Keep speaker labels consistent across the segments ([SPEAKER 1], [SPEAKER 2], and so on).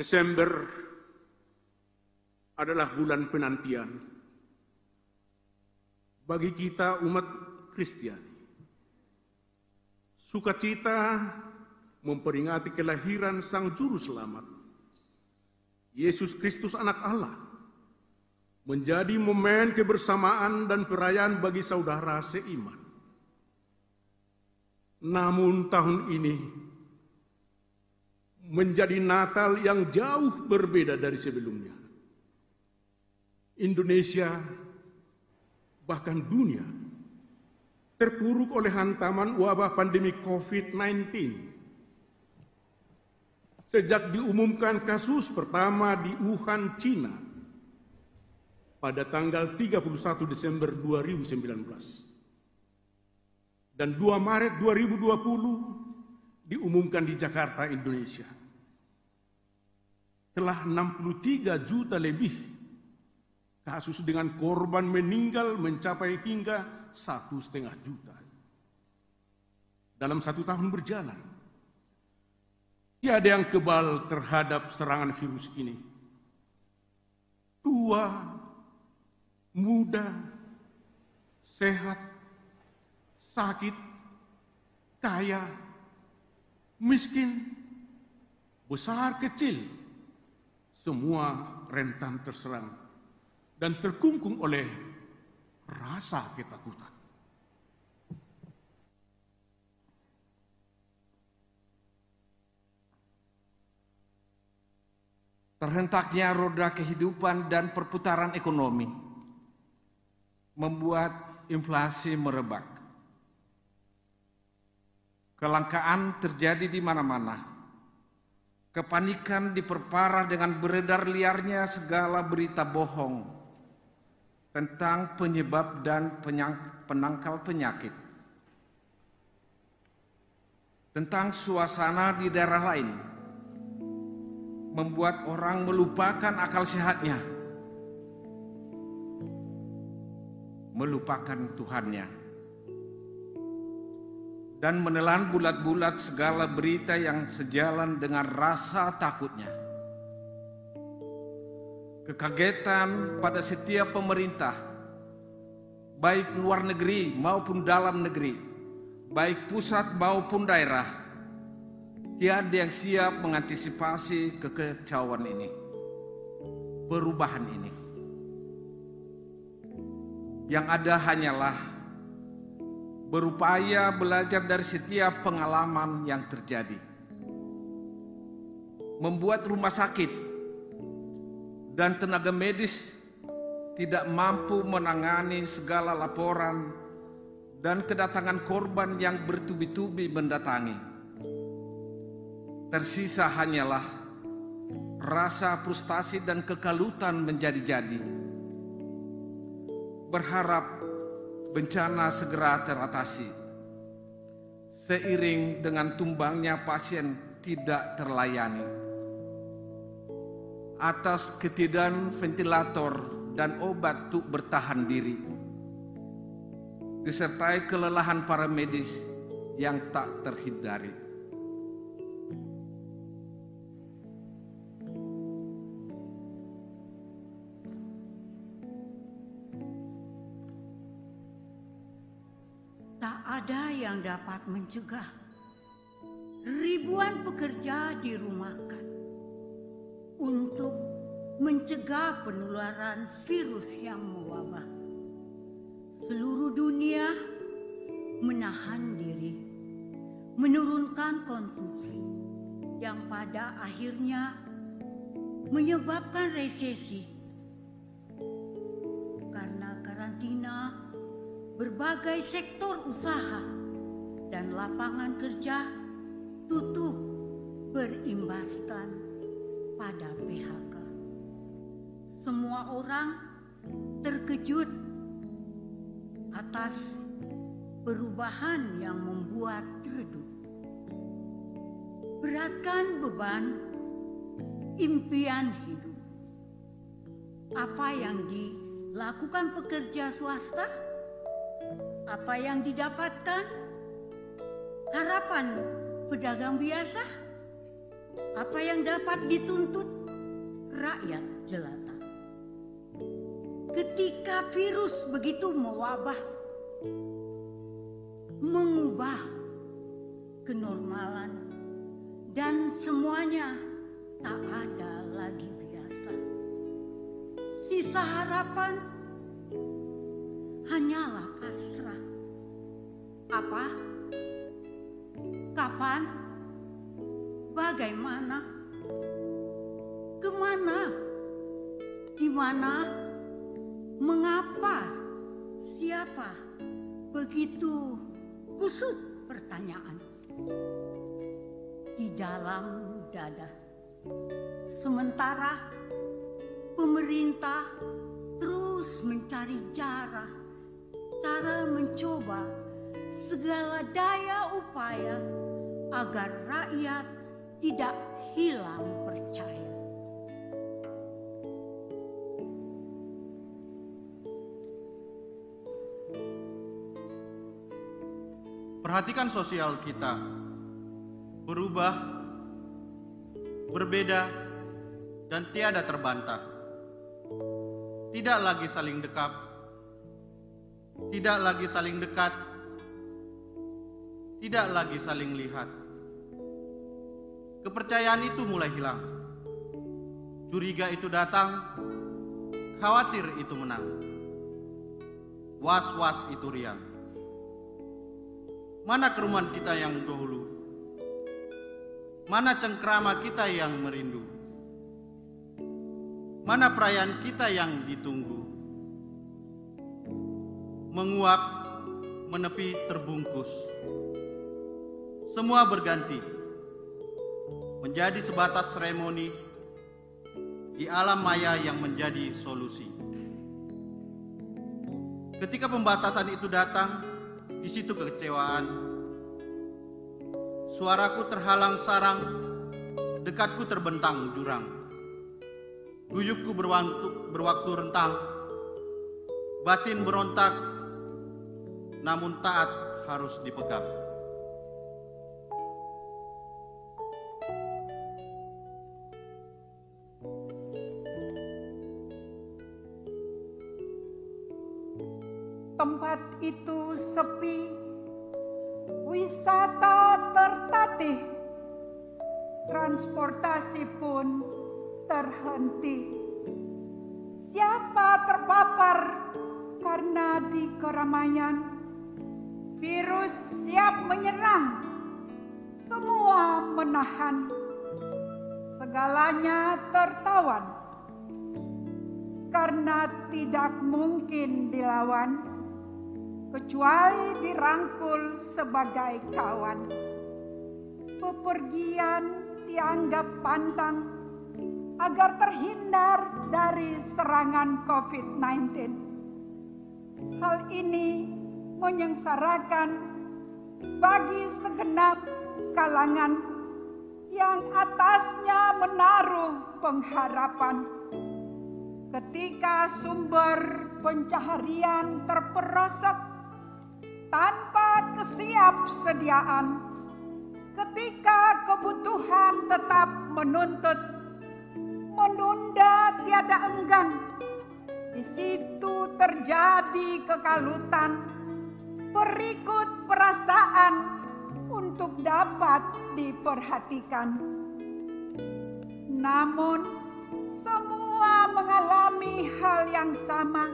[SPEAKER 1] Desember adalah bulan penantian bagi kita umat Kristiani. Sukacita memperingati kelahiran Sang Juru Selamat, Yesus Kristus Anak Allah, menjadi momen kebersamaan dan perayaan bagi saudara seiman. Namun tahun ini menjadi Natal yang jauh berbeda dari sebelumnya. Indonesia, bahkan dunia, terpuruk oleh hantaman wabah pandemi COVID-19. Sejak diumumkan kasus pertama di Wuhan, China, pada tanggal 31 Desember 2019. Dan 2 Maret 2020 diumumkan di Jakarta, Indonesia. Telah 63 juta lebih kasus dengan korban meninggal mencapai hingga 1,5 juta. Dalam 1 tahun berjalan, tiada yang kebal terhadap serangan virus ini. Tua, muda, sehat, sakit, kaya, miskin, besar kecil, semua rentan terserang dan terkungkung oleh rasa ketakutan.
[SPEAKER 2] Terhentaknya roda kehidupan dan perputaran ekonomi membuat inflasi merebak. Kelangkaan terjadi di mana-mana. Kepanikan diperparah dengan beredar liarnya segala berita bohong tentang penyebab dan penangkal penyakit. Tentang suasana di daerah lain, membuat orang melupakan akal sehatnya, melupakan Tuhannya, dan menelan bulat-bulat segala berita yang sejalan dengan rasa takutnya. Kekagetan pada setiap pemerintah, baik luar negeri maupun dalam negeri, baik pusat maupun daerah, tiada yang siap mengantisipasi kekacauan ini, perubahan ini. Yang ada hanyalah berupaya belajar dari setiap pengalaman yang terjadi. Membuat rumah sakit dan tenaga medis tidak mampu menangani segala laporan dan kedatangan korban yang bertubi-tubi mendatangi. Tersisa hanyalah rasa frustasi dan kekalutan menjadi-jadi. Berharap bencana segera teratasi, seiring dengan tumbangnya pasien tidak terlayani, atas ketiadaan ventilator dan obat untuk bertahan diri, disertai kelelahan para medis yang tak terhindari.
[SPEAKER 3] Ada yang dapat mencegah ribuan pekerja dirumahkan untuk mencegah penularan virus yang mewabah. Seluruh dunia menahan diri, menurunkan konsumsi yang pada akhirnya menyebabkan resesi. Karena karantina, berbagai sektor usaha dan lapangan kerja tutup, berimbaskan pada PHK. Semua orang terkejut atas perubahan yang membuat redup. Beratkan beban impian hidup. Apa yang dilakukan pekerja swasta? Apa yang didapatkan? Harapan pedagang biasa? Apa yang dapat dituntut rakyat jelata? Ketika virus begitu mewabah, mengubah kenormalan, dan semuanya tak ada lagi biasa. Sisa harapan hanyalah pasrah. Apa? Kapan? Bagaimana? Kemana? Di mana? Mengapa? Siapa? Begitu kusut pertanyaan di dalam dada. Sementara pemerintah terus mencari cara mencoba segala daya upaya agar rakyat tidak hilang percaya.
[SPEAKER 4] Perhatikan sosial kita berubah, berbeda, dan tiada terbantah. Tidak lagi saling dekap, tidak lagi saling dekat, tidak lagi saling lihat. Kepercayaan itu mulai hilang. Curiga itu datang, khawatir itu menang. Was-was itu riang. Mana keruman kita yang dahulu? Mana cengkrama kita yang merindu? Mana perayaan kita yang ditunggu? Menguap, menepi, terbungkus. Semua berganti, menjadi sebatas seremoni di alam maya yang menjadi solusi. Ketika pembatasan itu datang, di situ kekecewaan. Suaraku terhalang sarang, dekatku terbentang jurang. Guyupku berwaktu rentang, batin berontak, namun taat harus dipegang.
[SPEAKER 5] Tempat itu sepi, wisata tertatih, transportasi pun terhenti. Siapa terpapar karena di keramaian, virus siap menyerang, semua menahan, segalanya tertawan, karena tidak mungkin dilawan, kecuali dirangkul sebagai kawan. Bepergian dianggap pantang agar terhindar dari serangan COVID-19. Hal ini menyengsarakan bagi segenap kalangan yang atasnya menaruh pengharapan. Ketika sumber pencaharian terperosok tanpa kesiapsediaan, ketika kebutuhan tetap menuntut, menunda tiada enggan, di situ terjadi kekalutan, berikut perasaan untuk dapat diperhatikan. Namun, semua mengalami hal yang sama.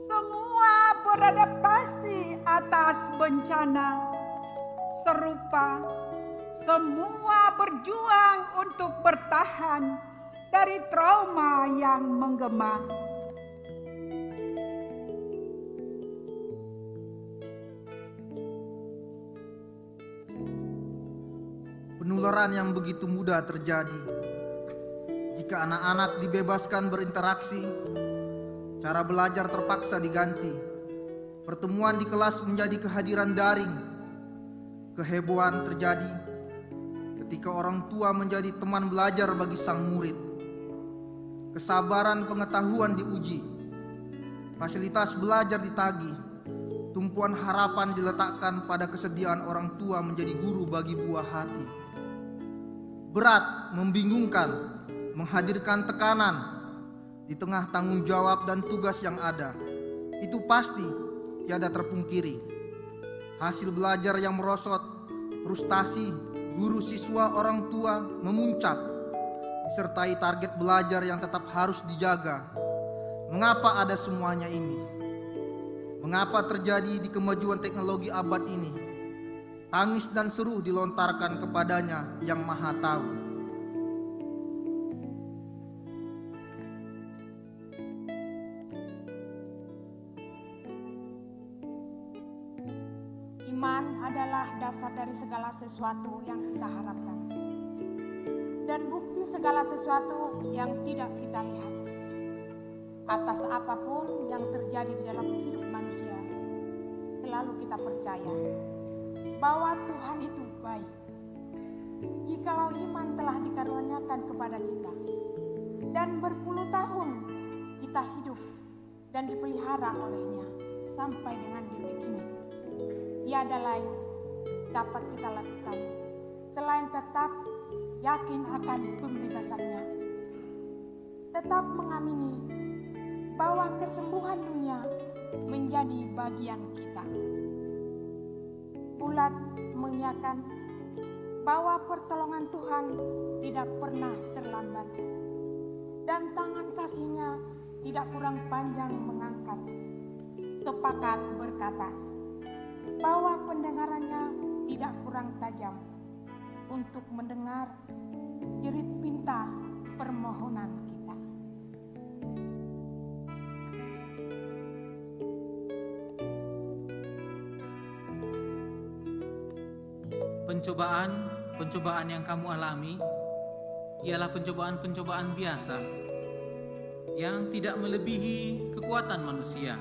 [SPEAKER 5] Semua beradaptasi atas bencana serupa. Semua berjuang untuk bertahan dari trauma yang menggema.
[SPEAKER 6] Penularan yang begitu mudah terjadi jika anak-anak dibebaskan berinteraksi. Cara belajar terpaksa diganti. Pertemuan di kelas menjadi kehadiran daring. Kehebohan terjadi ketika orang tua menjadi teman belajar bagi sang murid. Kesabaran pengetahuan diuji. Fasilitas belajar ditagih. Tumpuan harapan diletakkan pada kesediaan orang tua menjadi guru bagi buah hati. berat, membingungkan, menghadirkan tekanan di tengah tanggung jawab dan tugas yang ada. Itu pasti tiada terpungkiri. Hasil belajar yang merosot, frustasi guru, siswa, orang tua memuncak, disertai target belajar yang tetap harus dijaga. Mengapa ada semuanya ini? Mengapa terjadi di kemajuan teknologi abad ini? Tangis dan seru dilontarkan kepadanya yang Maha Tahu.
[SPEAKER 3] Iman adalah dasar dari segala sesuatu yang kita harapkan dan bukti segala sesuatu yang tidak kita lihat. Atas apapun yang terjadi di dalam hidup manusia, selalu kita percaya bahwa Tuhan itu baik. Jikalau iman telah dikaruniakan kepada kita dan berpuluh tahun kita hidup dan dipelihara olehnya sampai dengan detik ini, tiada lain dapat kita lakukan selain tetap yakin akan pembebasannya, tetap mengamini bahwa kesembuhan dunia menjadi bagian kita, bulat mengiyakan bahwa pertolongan Tuhan tidak pernah terlambat dan tangan kasih-Nya tidak kurang panjang mengangkat, sepakat berkata bahwa pendengarannya tidak kurang tajam untuk mendengar jerit pinta permohonan kita.
[SPEAKER 7] Pencobaan yang kamu alami ialah pencobaan biasa yang tidak melebihi kekuatan manusia.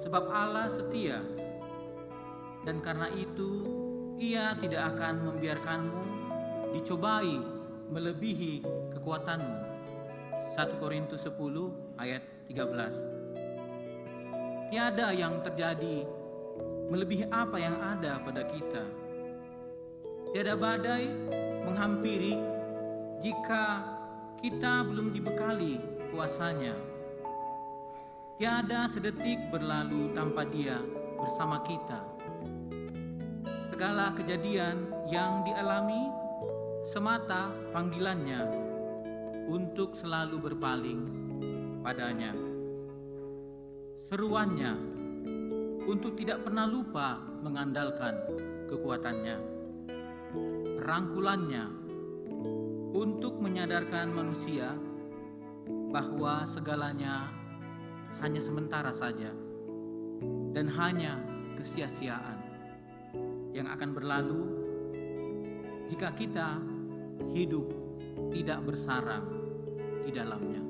[SPEAKER 7] Sebab Allah setia, dan karena itu Ia tidak akan membiarkanmu dicobai melebihi kekuatanmu. 1 Korintus 10 ayat 13. Tiada yang terjadi melebihi apa yang ada pada kita. Tiada badai menghampiri jika kita belum dibekali kuasa-Nya. Tiada sedetik berlalu tanpa Dia bersama kita. Segala kejadian yang dialami semata panggilan-Nya untuk selalu berpaling padanya. Seruan-Nya untuk tidak pernah lupa mengandalkan kekuatan-Nya. Rangkulan-Nya untuk menyadarkan manusia bahwa segalanya hanya sementara saja dan hanya kesia-siaan yang akan berlalu jika kita hidup tidak bersarang di dalamnya.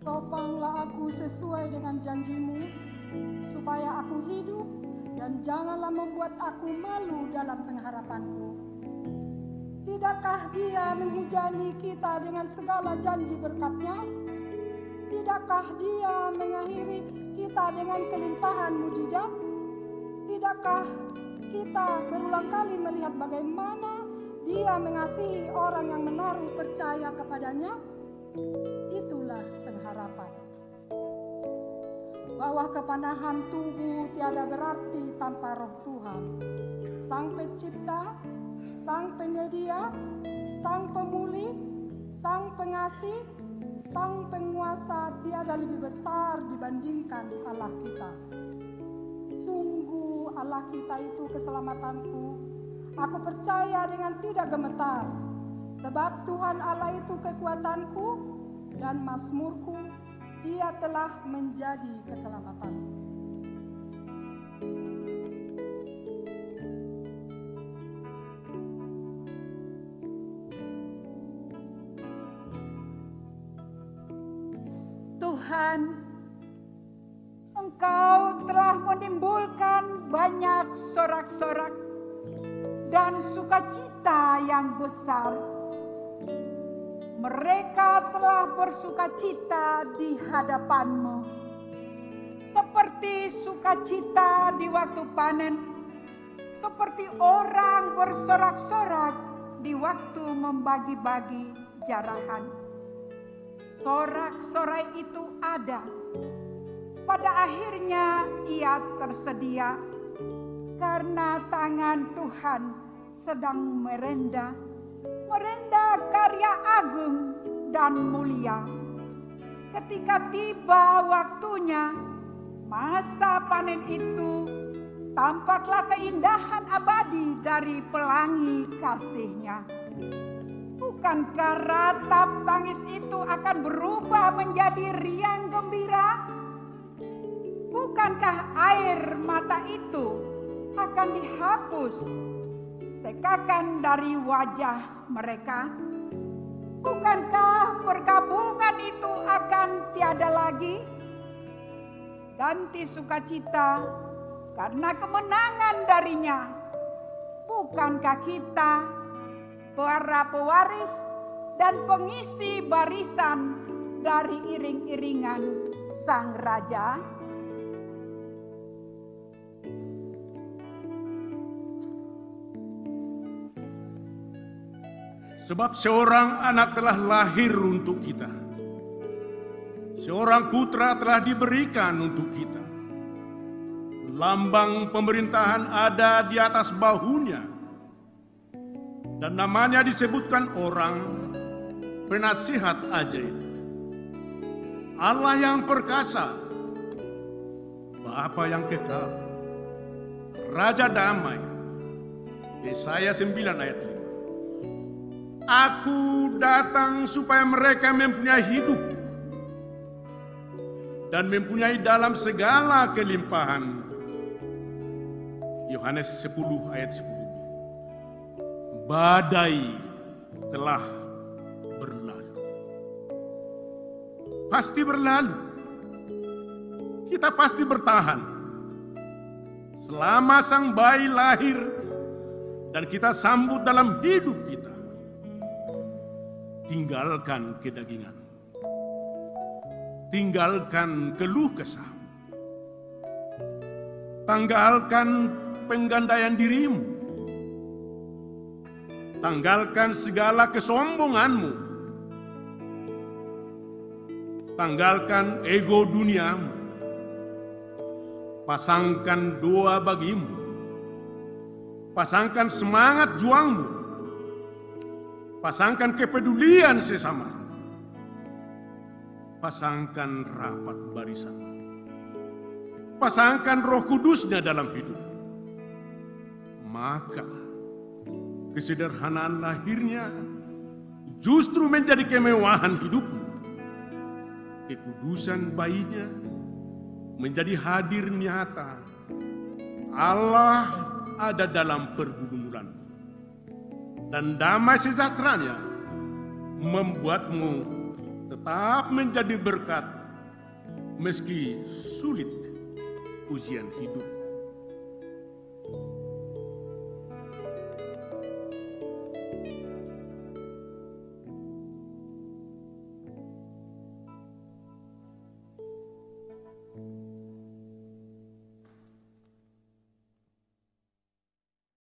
[SPEAKER 8] Topanglah aku sesuai dengan janji-Mu, supaya aku hidup, dan janganlah membuat aku malu dalam pengharapan-Mu. Tidakkah Dia menghujani kita dengan segala janji berkat-Nya? Tidakkah Dia mengakhiri kita dengan kelimpahan mujizat? Tidakkah kita berulang kali melihat bagaimana Dia mengasihi orang yang menaruh percaya kepada-Nya? Itulah pengharapan. Bahwa kepanahan tubuh tiada berarti tanpa roh Tuhan. Sang Pencipta, Sang Penyedia, Sang Pemulih, Sang Pengasih, Sang Penguasa tiada lebih besar dibandingkan Allah kita. Sungguh Allah kita itu keselamatanku. Aku percaya dengan tidak gemetar, sebab Tuhan Allah itu kekuatanku dan mazmurku. Dia telah menjadi keselamatanku.
[SPEAKER 5] Tuhan, Engkau telah menimbulkan banyak sorak-sorak dan sukacita yang besar. Mereka telah bersukacita di hadapan-Mu, seperti sukacita di waktu panen, seperti orang bersorak-sorak di waktu membagi-bagi jarahan. Sorak-sorai itu ada. Pada akhirnya ia tersedia karena tangan Tuhan sedang merenda karya agung dan mulia. Ketika tiba waktunya, masa panen itu, tampaklah keindahan abadi dari pelangi kasih-Nya. Bukankah ratap tangis itu akan berubah menjadi riang gembira? Bukankah air mata itu akan dihapus, sekakan dari wajah mereka? Bukankah perkabungan itu akan tiada lagi? Ganti sukacita karena kemenangan darinya. Bukankah kita, para pewaris dan pengisi barisan dari iring-iringan Sang Raja?
[SPEAKER 1] Sebab seorang anak telah lahir untuk kita. Seorang putra telah diberikan untuk kita. Lambang pemerintahan ada di atas bahunya. Dan namanya disebutkan orang penasihat ajaib. Allah yang perkasa. Bapa yang kekal. Raja damai. Yesaya 9 ayat 5. Aku datang supaya mereka mempunyai hidup dan mempunyai dalam segala kelimpahan. Yohanes 10 ayat 10. Badai telah berlalu. Pasti berlalu. Kita pasti bertahan. Selama sang bayi lahir dan kita sambut dalam hidup kita. Tinggalkan kedagingan. Tinggalkan keluh kesah. Tanggalkan penggandaian dirimu. Tanggalkan segala kesombonganmu. Tanggalkan ego duniamu. Pasangkan doa bagimu. Pasangkan semangat juangmu. Pasangkan kepedulian sesama. Pasangkan rapat barisan. Pasangkan Roh Kudus-Nya dalam hidup. Maka kesederhanaan lahirnya justru menjadi kemewahan hidupmu. Kekudusan bayinya menjadi hadir nyata. Allah ada dalam pergumulan. Dan damai sejahteranya membuatmu tetap menjadi berkat meski sulit ujian hidup.